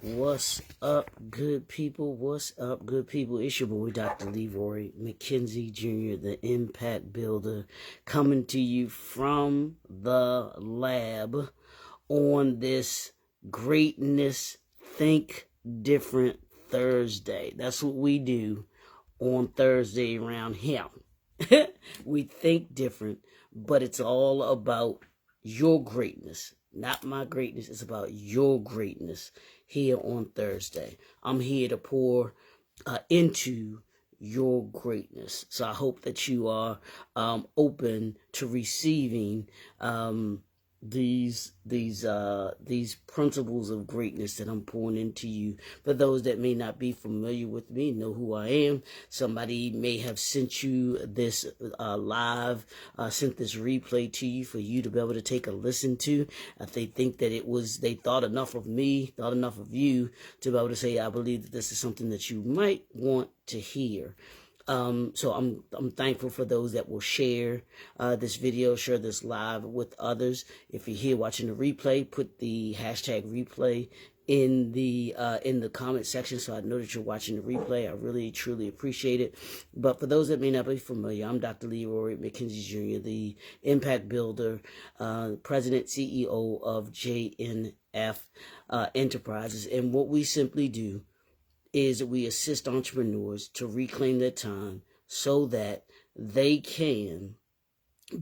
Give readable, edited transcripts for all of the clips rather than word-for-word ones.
What's up, good people? What's up, good people? It's your boy, Dr. Leroy McKenzie Jr., the Impact Builder, coming to you from the lab on this Greatness Think Different Thursday. That's what we do on Thursday around here. We think different, but it's all about your greatness. Not my greatness, it's about your greatness here on Thursday. I'm here to pour into your greatness. So I hope that you are open to receiving these principles of greatness that I'm pouring into you. For those that may not be familiar with me, know who I am. Somebody may have sent you this sent this replay to you for you to be able to take a listen to. If they think that they thought enough of me, thought enough of you to be able to say, I believe that this is something that you might want to hear. So I'm thankful for those that will share this video, share this live with others. If you're here watching the replay, put the hashtag replay in the comment section so I know that you're watching the replay. I really truly appreciate it. But for those that may not be familiar, I'm Dr. Leroy McKenzie Jr., the Impact Builder, President, CEO of JNF Enterprises, and what we simply do is we assist entrepreneurs to reclaim their time so that they can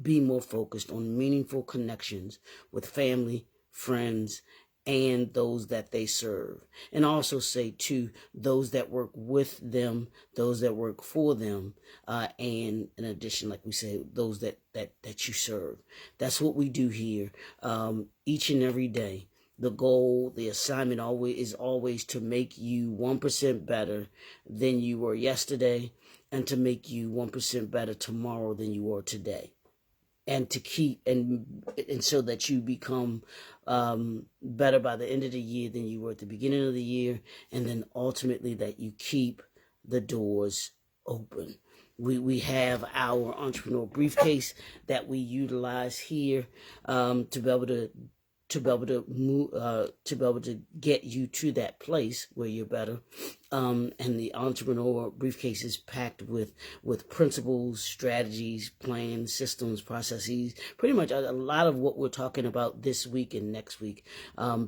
be more focused on meaningful connections with family, friends, and those that they serve. And also say to those that work with them, those that work for them, and in addition, like we say, those that you serve. That's what we do here each and every day. The goal, the assignment is always to make you 1% better than you were yesterday, and to make you 1% better tomorrow than you are today. And to keep and so that you become better by the end of the year than you were at the beginning of the year, and then ultimately that you keep the doors open. We have our entrepreneur briefcase that we utilize here to be able to move, to be able to get you to that place where you're better. And the entrepreneur briefcase is packed with principles, strategies, plans, systems, processes, pretty much a lot of what we're talking about this week and next week,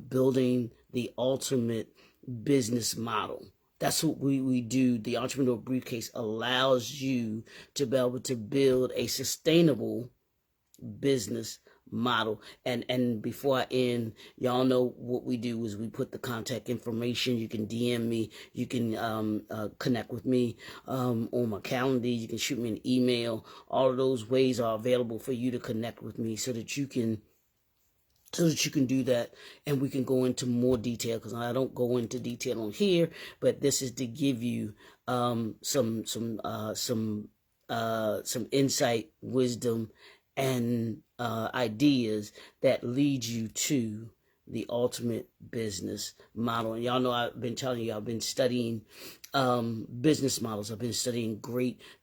building the ultimate business model. That's what we do. The entrepreneur briefcase allows you to be able to build a sustainable business model. And before I end, y'all know what we do is we put the contact information. You can DM me, you can connect with me on my calendar, you can shoot me an email. All of those ways are available for you to connect with me so that you can do that, and we can go into more detail, because I don't go into detail on here, but this is to give you some insight, wisdom, and ideas that lead you to the ultimate business model. And y'all know I've been telling you, I've been studying business models. I've been studying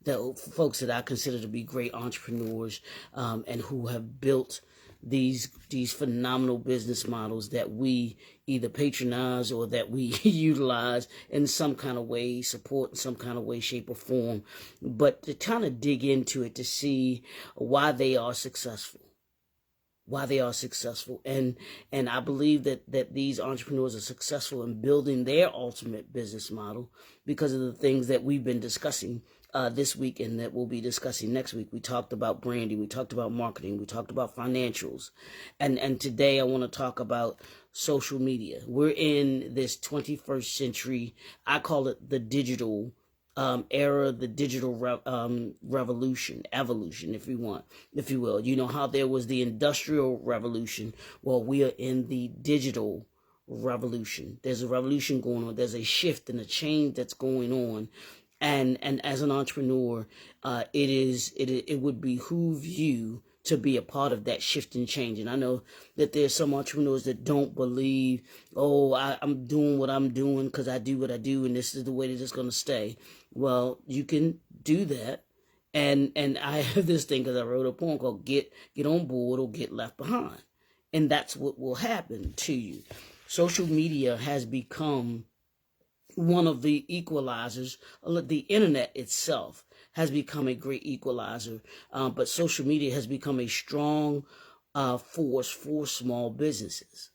the folks that I consider to be great entrepreneurs, and who have built these phenomenal business models that we either patronize or that we utilize in some kind of way, support in some kind of way, shape, or form, but to kind of dig into it to see why they are successful. And I believe that these entrepreneurs are successful in building their ultimate business model because of the things that we've been discussing this week, and that we'll be discussing next week. We talked about branding, we talked about marketing, we talked about financials, and today I want to talk about social media. We're in this 21st century. I call it the digital era, the digital revolution, evolution, if you will. You know how there was the industrial revolution? Well, we are in the digital revolution. There's a revolution going on. There's a shift and a change that's going on. And as an entrepreneur, it would behoove you to be a part of that shift and change. And I know that there's some entrepreneurs that don't believe, I'm doing what I'm doing because I do what I do, and this is the way that it's going to stay. Well, you can do that. And I have this thing because I wrote a poem called Get On Board or Get Left Behind. And that's what will happen to you. social media has become one of the equalizers. The internet itself has become a great equalizer, but social media has become a strong force for small businesses.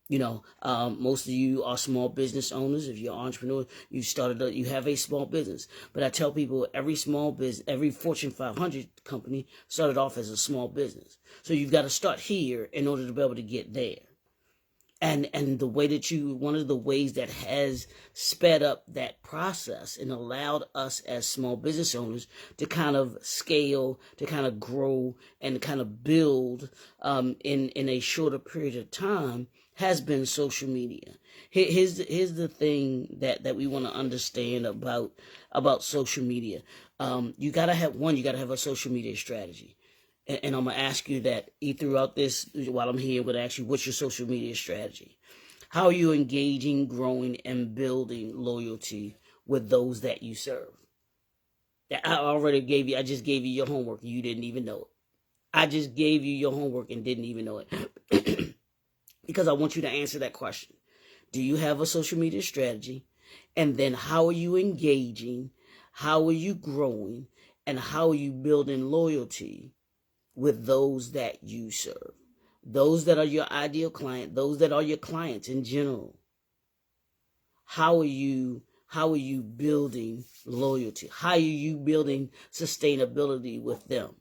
Most of you are small business owners. If you're an entrepreneur, you have a small business. But I tell people every small business, every Fortune 500 company started off as a small business. So you've got to start here in order to be able to get there. And one of the ways that has sped up that process and allowed us as small business owners to kind of scale, to kind of grow, and kind of build in a shorter period of time has been social media. Here's the thing that we want to understand about social media. You gotta have a social media strategy. And I'm going to ask you that throughout this, while I'm here, I'm going to ask you, what's your social media strategy? How are you engaging, growing, and building loyalty with those that you serve? I just gave you your homework. You didn't even know it. I just gave you your homework and didn't even know it. Because I want you to answer that question. Do you have a social media strategy? And then how are you engaging? How are you growing? And how are you building loyalty with those that you serve, those that are your ideal client, those that are your clients in general? How are you building loyalty? How are you building sustainability with them?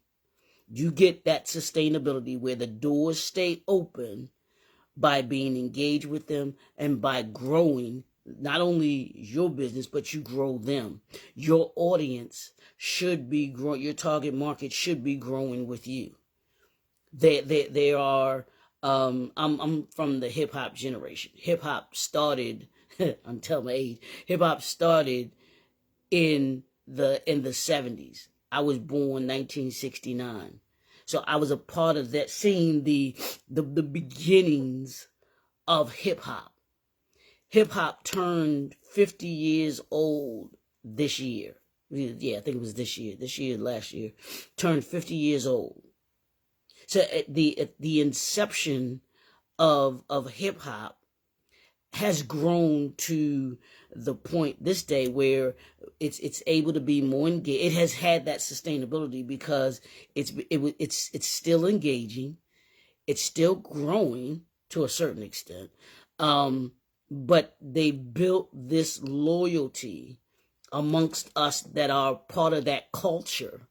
You get that sustainability where the doors stay open by being engaged with them and by growing not only your business, but you grow them. Your audience should be growing. Your target market should be growing with you. They are. I'm from the hip hop generation. Hip hop started. I'm telling my age. Hip hop started in the 70s. I was born 1969. So I was a part of that, seeing the beginnings of hip hop. Hip hop turned 50 years old this year. Yeah, I think it was this year, last year, turned 50 years old. So at the inception of hip hop has grown to the point this day where it's able to be more engaged. It has had that sustainability because it's still engaging, it's still growing to a certain extent, but they built this loyalty amongst us that are part of that culture.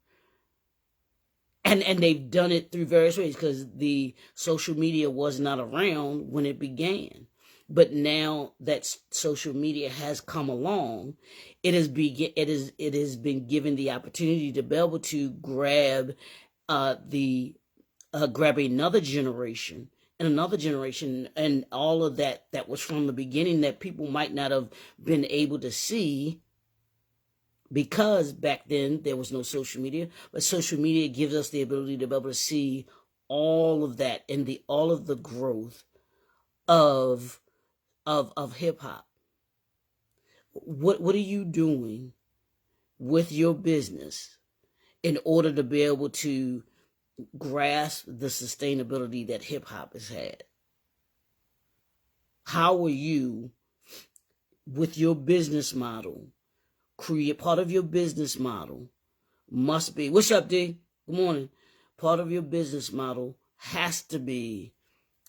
And they've done it through various ways because the social media was not around when it began. But now that social media has come along, it has been given the opportunity to be able to grab another generation and all of that was from the beginning that people might not have been able to see, because back then there was no social media. But social media gives us the ability to be able to see all of that and all of the growth of hip hop. What are you doing with your business in order to be able to grasp the sustainability that hip hop has had? How are you with your business model? Part of your business model must be, what's up, D? Good morning. Part of your business model has to be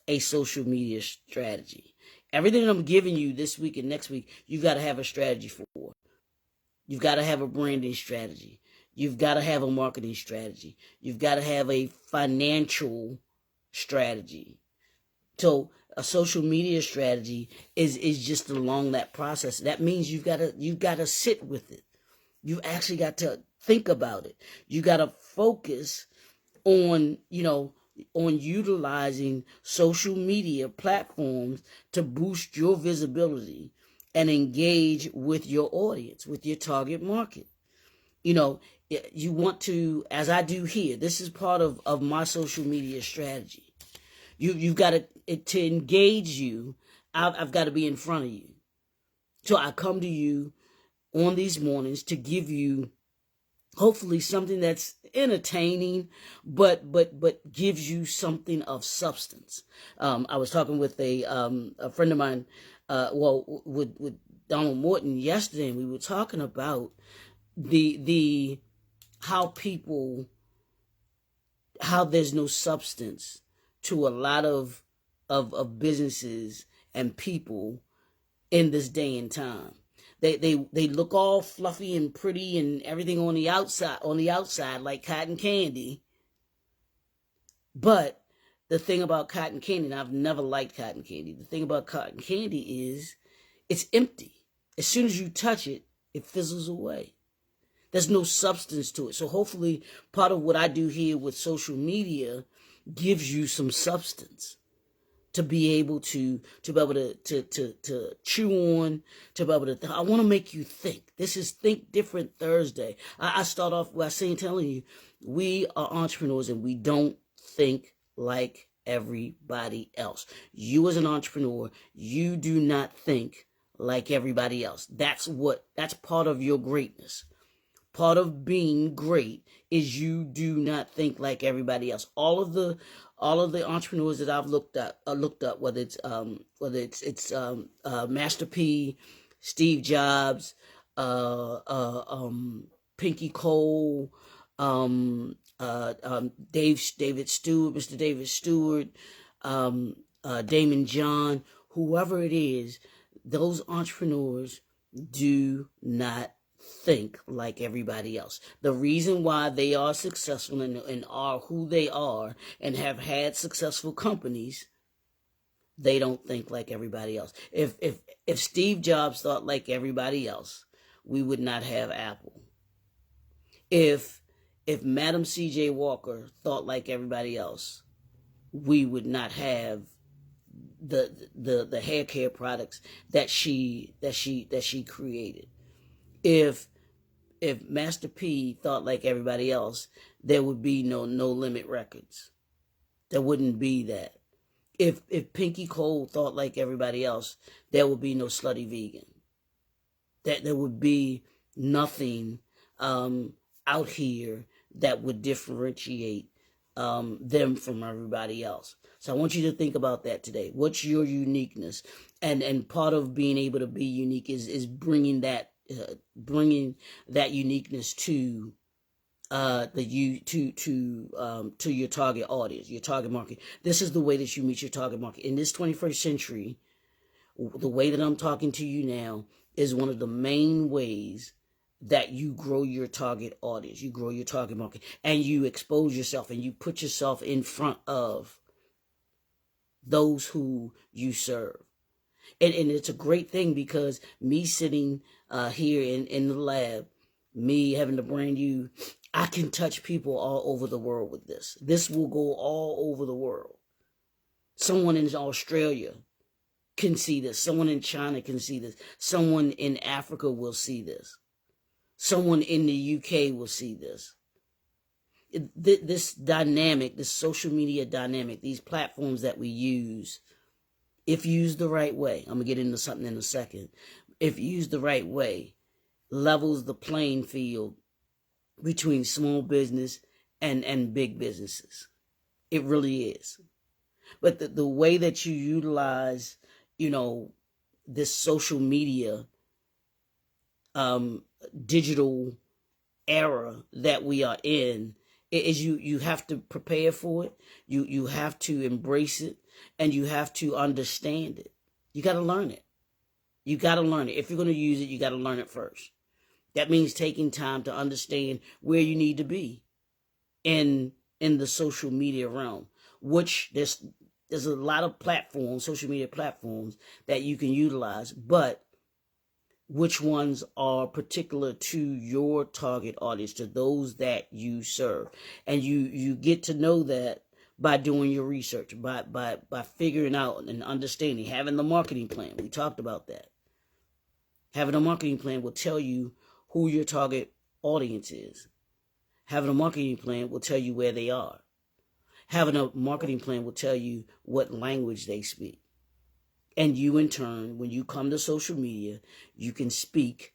a social media strategy. Everything I'm giving you this week and next week, you've got to have a strategy for. You've got to have a branding strategy. You've got to have a marketing strategy. You've got to have a financial strategy. So a social media strategy is just along that process. That means you've got to sit with it. You actually got to think about it. You got to focus on utilizing social media platforms to boost your visibility and engage with your audience, with your target market. You want to, as I do here, this is part of my social media strategy. You've got to engage you. I've got to be in front of you. So I come to you on these mornings to give you hopefully something that's entertaining, but gives you something of substance. I was talking with a friend of mine, with Donald Morton yesterday, and we were talking about the how people, how there's no substance to a lot of businesses and people in this day and time. They look all fluffy and pretty and everything on the outside like cotton candy. But the thing about cotton candy, and I've never liked cotton candy, the thing about cotton candy is it's empty. As soon as you touch it, it fizzles away. There's no substance to it. So hopefully part of what I do here with social media gives you some substance to be able to be able to chew on, to be able to, I want to make you think. This is Think Different Thursday. I start off by telling you, we are entrepreneurs and we don't think like everybody else. You as an entrepreneur, you do not think like everybody else. That's part of your greatness. Part of being great is you do not think like everybody else. All of the entrepreneurs that I've looked up, whether it's Master P, Steve Jobs, Pinky Cole, David Stewart, Mr. David Stewart, Damon John, whoever it is, those entrepreneurs do not think like everybody else. The reason why they are successful and are who they are and have had successful companies, they don't think like everybody else. If Steve Jobs thought like everybody else, we would not have Apple. If Madam C.J. Walker thought like everybody else, we would not have the hair care products that she created. If Master P thought like everybody else, there would be no limit records. There wouldn't be that. If Pinky Cole thought like everybody else, there would be no Slutty Vegan. That there would be nothing out here that would differentiate them from everybody else. So I want you to think about that today. What's your uniqueness? And part of being able to be unique is bringing that uniqueness to to your target audience, your target market. This is the way that you meet your target market in this 21st century. The way that I'm talking to you now is one of the main ways that you grow your target audience, you grow your target market, and you expose yourself and you put yourself in front of those who you serve. And it's a great thing, because me sitting here in the lab, me having to brand you, I can touch people all over the world with this. This will go all over the world. Someone in Australia can see this. Someone in China can see this. Someone in Africa will see this. Someone in the UK will see this. This dynamic, this social media dynamic, these platforms that we use, if used the right way, I'm going to get into something in a second, if used the right way, levels the playing field between small business and big businesses. It really is. But the way that you utilize, this social media, digital era that we are in, is you have to prepare for it. You have to embrace it, and you have to understand it. You got to learn it. You got to learn it. If you're going to use it, you got to learn it first. That means taking time to understand where you need to be in the social media realm, which there's a lot of platforms, social media platforms, that you can utilize, but which ones are particular to your target audience, to those that you serve. And you get to know that by doing your research, by figuring out and understanding, having the marketing plan. We talked about that. Having a marketing plan will tell you who your target audience is. Having a marketing plan will tell you where they are. Having a marketing plan will tell you what language they speak. And you, in turn, when you come to social media, you can speak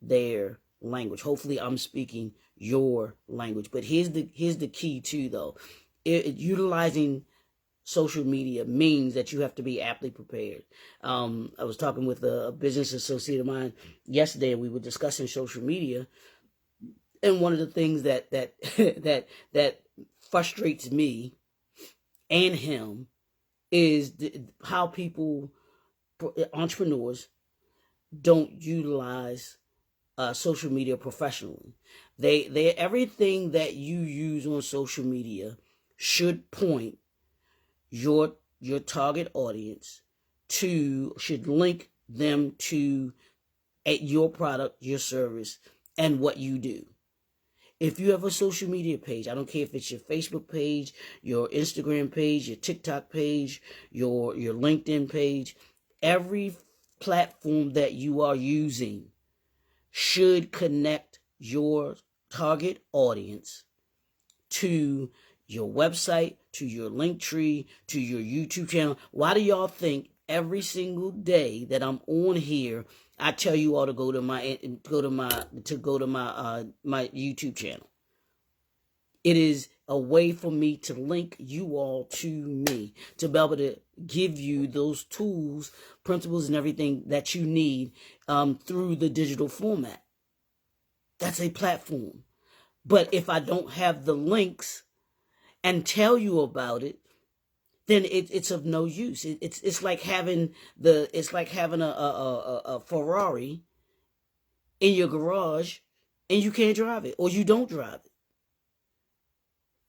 their language. Hopefully I'm speaking your language. But here's the key too, though. Utilizing social media means that you have to be aptly prepared. I was talking with a business associate of mine yesterday, and we were discussing social media. And one of the things that that frustrates me and him is how people, entrepreneurs, don't utilize social media professionally. They everything that you use on social media should point your target audience should link them to your product, your service, and what you do. If you have a social media page, I don't care if it's your Facebook page, your Instagram page, your TikTok page, your LinkedIn page, every platform that you are using should connect your target audience to your website, to your link tree, to your YouTube channel. Why do y'all think every single day that I'm on here, I tell you all to go to my my YouTube channel? It is a way for me to link you all to me, to be able to give you those tools, principles, and everything that you need through the digital format. That's a platform. But if I don't have the links and tell you about it, then it's of no use. It's like having a Ferrari in your garage and you can't drive it, or you don't drive it.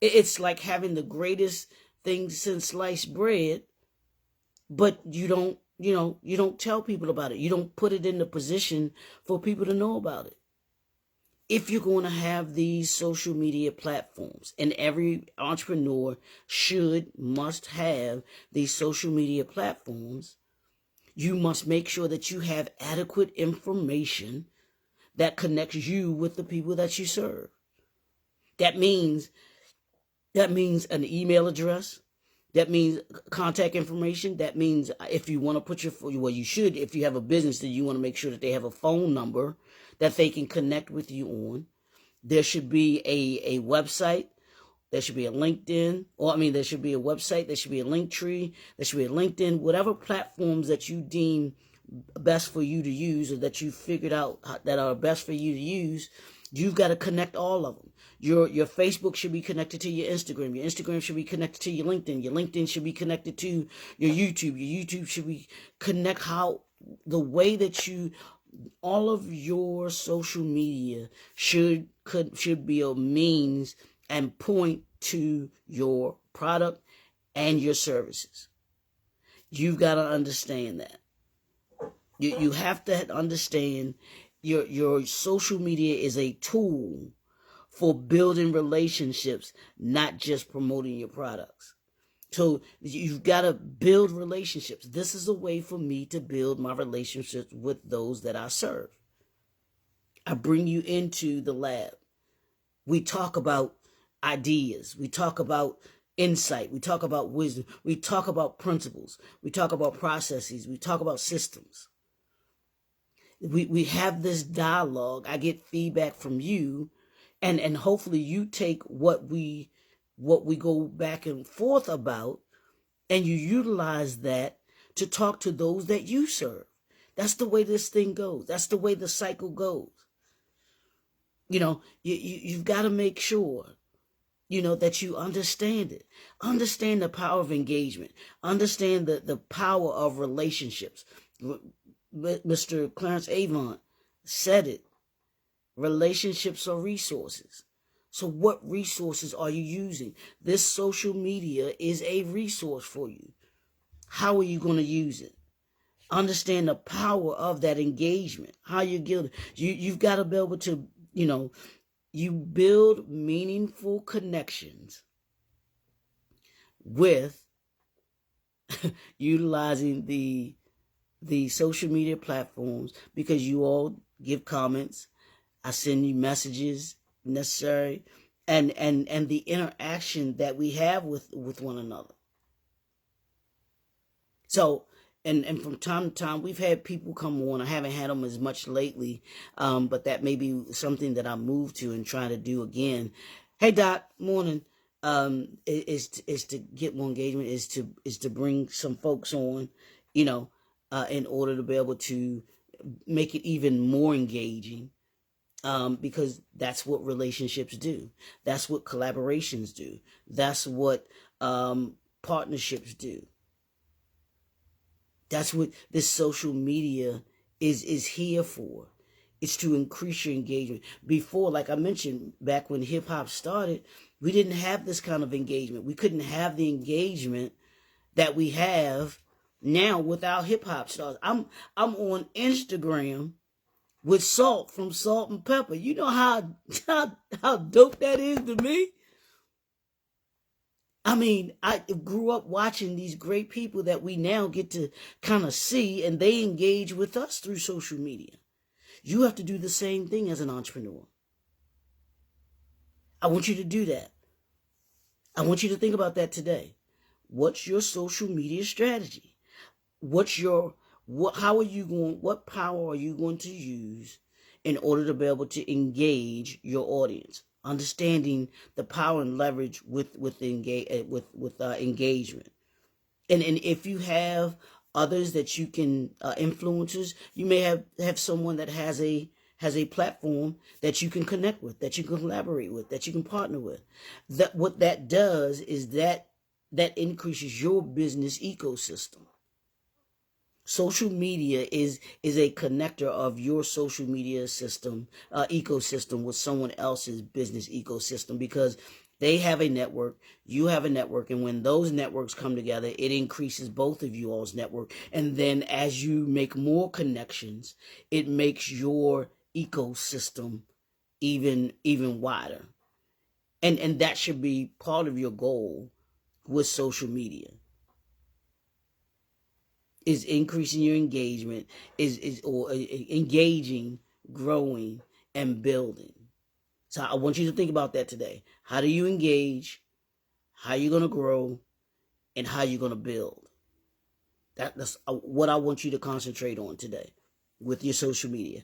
It's like having the greatest thing since sliced bread, but you don't tell people about it. You don't put it in the position for people to know about it. If you're going to have these social media platforms, and every entrepreneur must have these social media platforms, you must make sure that you have adequate information that connects you with the people that you serve. That means an email address. That means contact information. That means if you want to put you should, if you have a business, then you want to make sure that they have a phone number that they can connect with you on. There should be a website. There should be a LinkedIn. There should be a website. There should be a link tree. There should be a LinkedIn. Whatever platforms that you deem best for you to use, or that you figured out that are best for you to use, you've got to connect all of them. Your Facebook should be connected to your Instagram. Your Instagram should be connected to your LinkedIn. Your LinkedIn should be connected to your YouTube. Your YouTube should be the way that all of your social media should be a means and point to your product and your services. You've got to understand that. You have to understand your social media is a tool for building relationships, not just promoting your products. So you've got to build relationships. This is a way for me to build my relationships with those that I serve. I bring you into the lab. We talk about ideas. We talk about insight. We talk about wisdom. We talk about principles. We talk about processes. We talk about systems. We have this dialogue. I get feedback from you, and hopefully you take what we go back and forth about, and you utilize that to talk to those that you serve. That's the way this thing goes. That's the way the cycle goes. You've got to make sure, that you understand it. Understand the power of engagement. Understand the power of relationships. Mr. Clarence Avant said it. Relationships are resources. So what resources are you using? This social media is a resource for you. How are you going to use it? Understand the power of that engagement. How you get it. You've got to be able to, you build meaningful connections with utilizing the social media platforms, because you all give comments. I send you messages necessary, and the interaction that we have with one another. So And from time to time, we've had people come on. I haven't had them as much lately, but that may be something that I moved to and try to do again. Hey, Doc, morning. Is to get more engagement, is to bring some folks on, you know, in order to be able to make it even more engaging. Because that's what relationships do. That's what collaborations do. That's what partnerships do. That's what this social media is here for. It's to increase your engagement. Before, like I mentioned, back when hip hop started, we didn't have this kind of engagement. We couldn't have the engagement that we have now without hip hop stars. I'm on Instagram with Salt from Salt and Pepper. You know how dope that is to me? I mean, I grew up watching these great people that we now get to kind of see, and they engage with us through social media. You have to do the same thing as an entrepreneur. I want you to do that. I want you to think about that today. What's your social media strategy? How are you going, what power are you going to use in order to be able to engage your audience? Understanding the power and leverage with engagement. And if you have others that you can influencers, you may have someone that has a platform that you can connect with, that you can collaborate with, that you can partner with. That what that does is that increases your business ecosystem. Social media is a connector of your social media system ecosystem with someone else's business ecosystem, because they have a network, you have a network, and when those networks come together, it increases both of you all's network. And then as you make more connections, it makes your ecosystem even wider. And that should be part of your goal with social media. Is increasing your engagement, or engaging, growing, and building. So I want you to think about that today. How do you engage? How are you going to grow? And how are you going to build? That's what I want you to concentrate on today with your social media.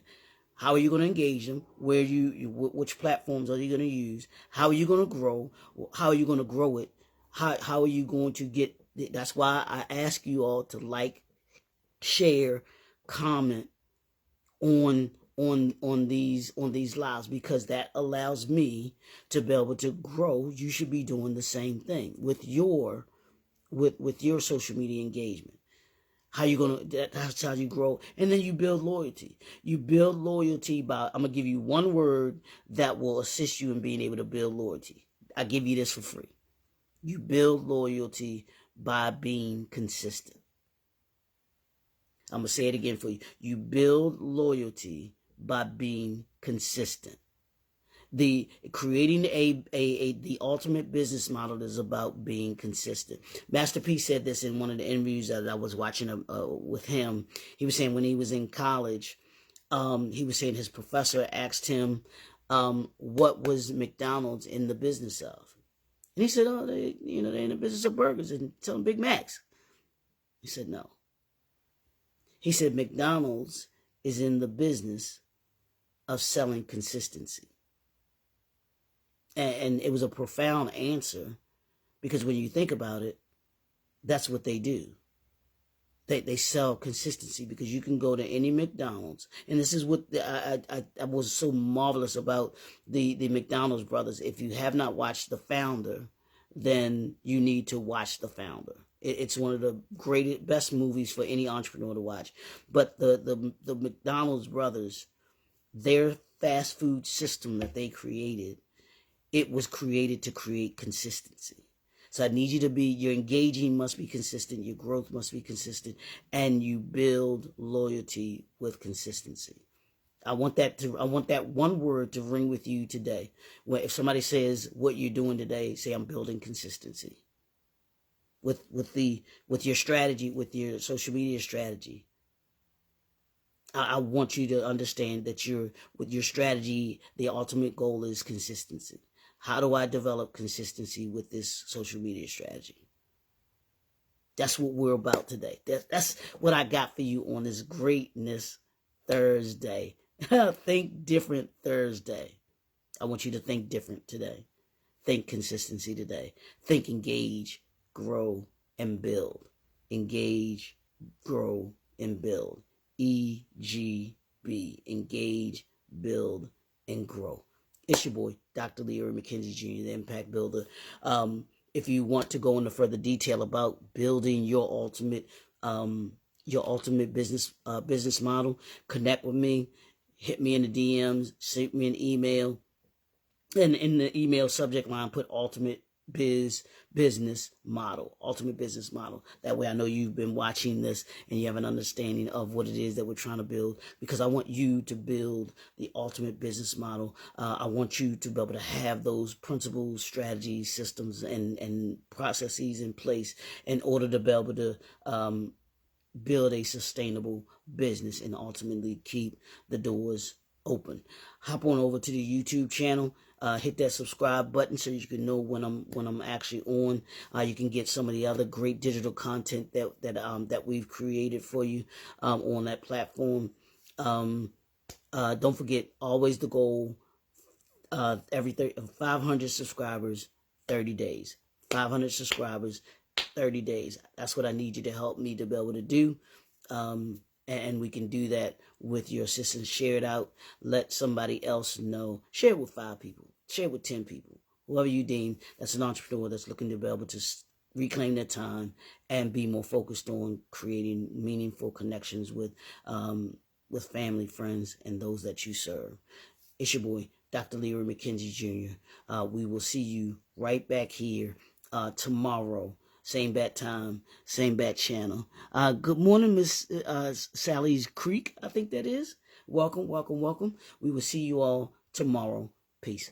How are you going to engage them? Which platforms are you going to use? How are you going to grow? How are you going to grow it? How are you going to get? That's why I ask you all to like, share, comment on these lives, because that allows me to be able to grow. You should be doing the same thing with your social media engagement. How you gonna? That's how you grow, and then you build loyalty. You build loyalty by, I'm gonna give you one word that will assist you in being able to build loyalty. I give you this for free. You build loyalty by being consistent. I'm going to say it again for you. You build loyalty by being consistent. Creating the ultimate business model is about being consistent. Master P said this in one of the interviews that I was watching with him. He was saying when he was in college, he was saying his professor asked him, what was McDonald's in the business of? And he said, oh, they're in the business of burgers and selling Big Macs. He said, no. He said McDonald's is in the business of selling consistency. And it was a profound answer, because when you think about it, that's what they do. They sell consistency, because you can go to any McDonald's. And this is what I was so marvelous about the McDonald's brothers. If you have not watched The Founder, then you need to watch The Founder. It's one of the best movies for any entrepreneur to watch. But the McDonald's brothers, their fast food system that they created, it was created to create consistency. So I need you to your engaging must be consistent, your growth must be consistent, and you build loyalty with consistency. I want that one word to ring with you today. If somebody says what you're doing today, say, I'm building consistency. With your strategy, with your social media strategy. I want you to understand that with your strategy, the ultimate goal is consistency. How do I develop consistency with this social media strategy? That's what we're about today. That's what I got for you on this Greatness Thursday. Think different Thursday. I want you to think different today. Think consistency today. Think engage, grow, and build. Engage, grow, and build. EGB. Engage, build, and grow. It's your boy, Dr. Leroy McKenzie Jr., the Impact Builder. If you want to go into further detail about building your ultimate business model, connect with me. Hit me in the DMs. Send me an email. And in the email subject line, put ultimate business model. That way I know you've been watching this and you have an understanding of what it is that we're trying to build, because I want you to build the ultimate business model. I want you to be able to have those principles, strategies, systems, and processes in place in order to be able to build a sustainable business and ultimately keep the doors open. Hop on over to the YouTube channel. Hit that subscribe button so you can know when I'm actually on. You can get some of the other great digital content that we've created for you on that platform. Don't forget, always the goal. 500 subscribers, 30 days. 500 subscribers, 30 days. That's what I need you to help me to be able to do. And we can do that with your assistance. Share it out. Let somebody else know. Share it with 5 people. Share it with 10 people. Whoever you deem that's an entrepreneur that's looking to be able to reclaim their time and be more focused on creating meaningful connections with family, friends, and those that you serve. It's your boy, Dr. Leroy McKenzie Jr. We will see you right back here tomorrow. Same bat time, same bat channel. Good morning, Miss Sally's Creek, I think that is. Welcome, welcome, welcome. We will see you all tomorrow. Peace.